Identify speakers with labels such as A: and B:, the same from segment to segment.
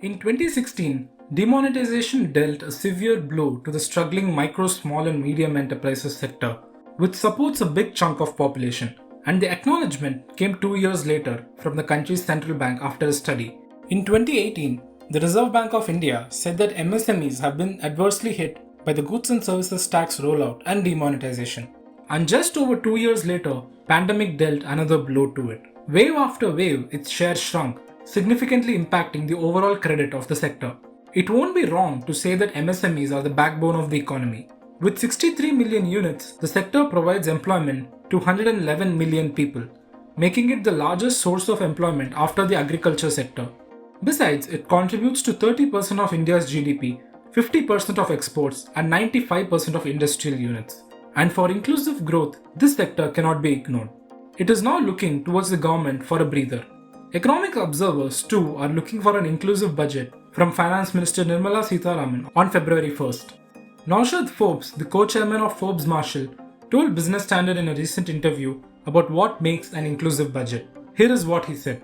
A: In 2016, demonetization dealt a severe blow to the struggling micro, small and medium enterprises sector, which supports a big chunk of population, and the acknowledgement came 2 years later from the country's central bank after a study. In 2018, the Reserve Bank of India said that MSMEs have been adversely hit by the goods and services tax rollout and demonetization. And just over 2 years later, pandemic dealt another blow to it. Wave after wave, its share shrunk, significantly impacting the overall credit of the sector. It won't be wrong to say that MSMEs are the backbone of the economy. With 63 million units, the sector provides employment to 111 million people, making it the largest source of employment after the agriculture sector. Besides, it contributes to 30% of India's GDP, 50% of exports, and 95% of industrial units. And for inclusive growth, this sector cannot be ignored. It is now looking towards the government for a breather. Economic observers too are looking for an inclusive budget from Finance Minister Nirmala Sitharaman on February 1st. Naushad Forbes, the co-chairman of Forbes Marshall, told Business Standard in a recent interview about what makes an inclusive budget. Here is what he said.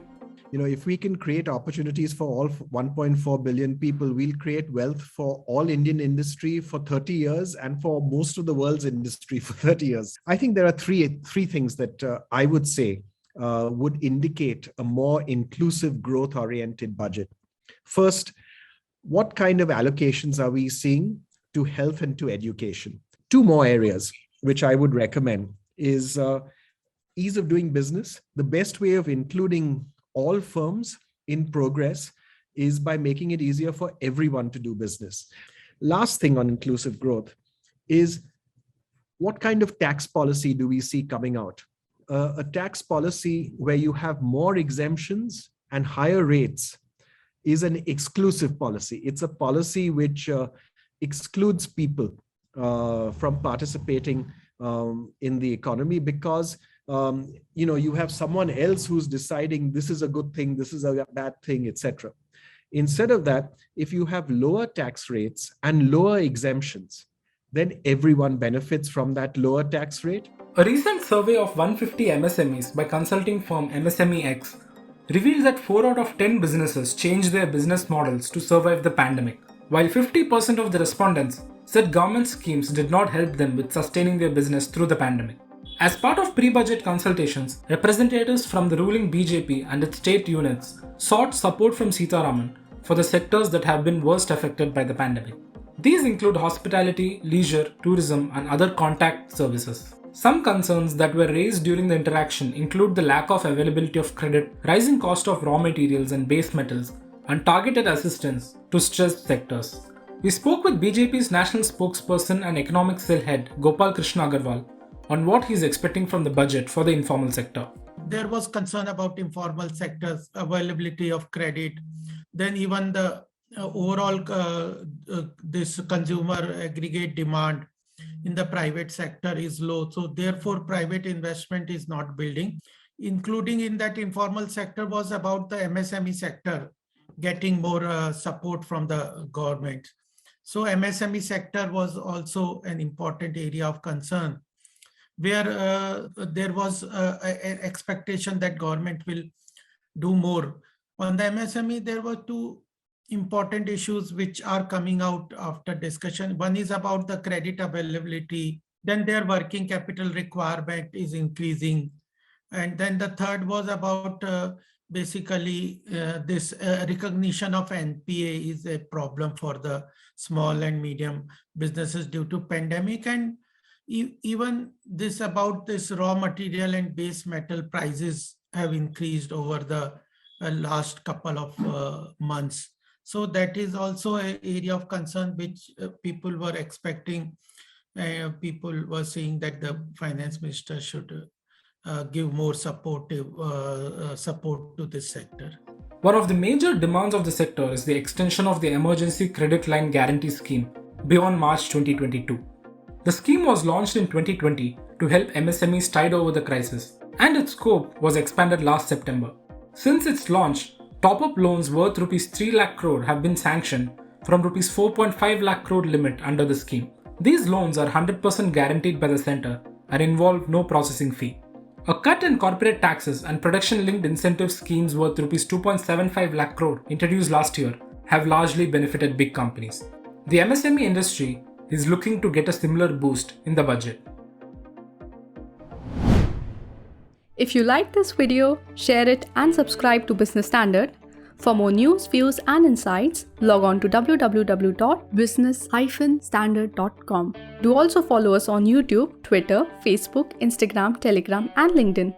B: If we can create opportunities for all 1.4 billion people, we'll create wealth for all Indian industry for 30 years and for most of the world's industry for 30 years. I think there are three things that I would say would indicate a more inclusive, growth-oriented budget. First, what kind of allocations are we seeing to health and to education? Two more areas which I would recommend is ease of doing business. The best way of including all firms in progress is by making it easier for everyone to do business. Last thing on inclusive growth is what kind of tax policy do we see coming out? A tax policy where you have more exemptions and higher rates is an exclusive policy. It's a policy which excludes people from participating in the economy because you have someone else who's deciding this is a good thing, this is a bad thing, etc. Instead of that, if you have lower tax rates and lower exemptions, then everyone benefits from that lower tax rate.
A: A recent survey of 150 MSMEs by consulting firm MSMEX revealed that 4 out of 10 businesses changed their business models to survive the pandemic, while 50% of the respondents said government schemes did not help them with sustaining their business through the pandemic. As part of pre-budget consultations, representatives from the ruling BJP and its state units sought support from Sitharaman for the sectors that have been worst affected by the pandemic. These include hospitality, leisure, tourism, and other contact services. Some concerns that were raised during the interaction include the lack of availability of credit, rising cost of raw materials and base metals, and targeted assistance to stressed sectors. We spoke with BJP's national spokesperson and economic cell head Gopal Krishna Agarwal on what he is expecting from the budget for the informal sector.
C: There was concern about informal sectors, availability of credit, then even the overall this consumer aggregate demand in the private sector is low. So therefore, private investment is not building. Including in that informal sector was about the MSME sector getting more support from the government. So MSME sector was also an important area of concern, where there was an expectation that government will do more. On the MSME, there were two important issues which are coming out after discussion. One is about the credit availability, then their working capital requirement is increasing. And then the third was about basically this recognition of NPA is a problem for the small and medium businesses due to pandemic. And even this about this raw material and base metal prices have increased over the last couple of months. So that is also an area of concern which people were expecting. People were saying that the finance minister should give more support to this sector.
A: One of the major demands of the sector is the extension of the Emergency Credit Line Guarantee Scheme beyond March 2022. The scheme was launched in 2020 to help MSMEs tide over the crisis, and its scope was expanded last September. Since its launch, top-up loans worth Rs 3 lakh crore have been sanctioned from Rs 4.5 lakh crore limit under the scheme. These loans are 100% guaranteed by the centre and involve no processing fee. A cut in corporate taxes and production-linked incentive schemes worth Rs 2.75 lakh crore introduced last year have largely benefited big companies. The MSME industry is looking to get a similar boost in the budget.
D: If you like this video, share it and subscribe to Business Standard. For more news, views and insights, log on to www.business-standard.com. Do also follow us on YouTube, Twitter, Facebook, Instagram, Telegram and LinkedIn.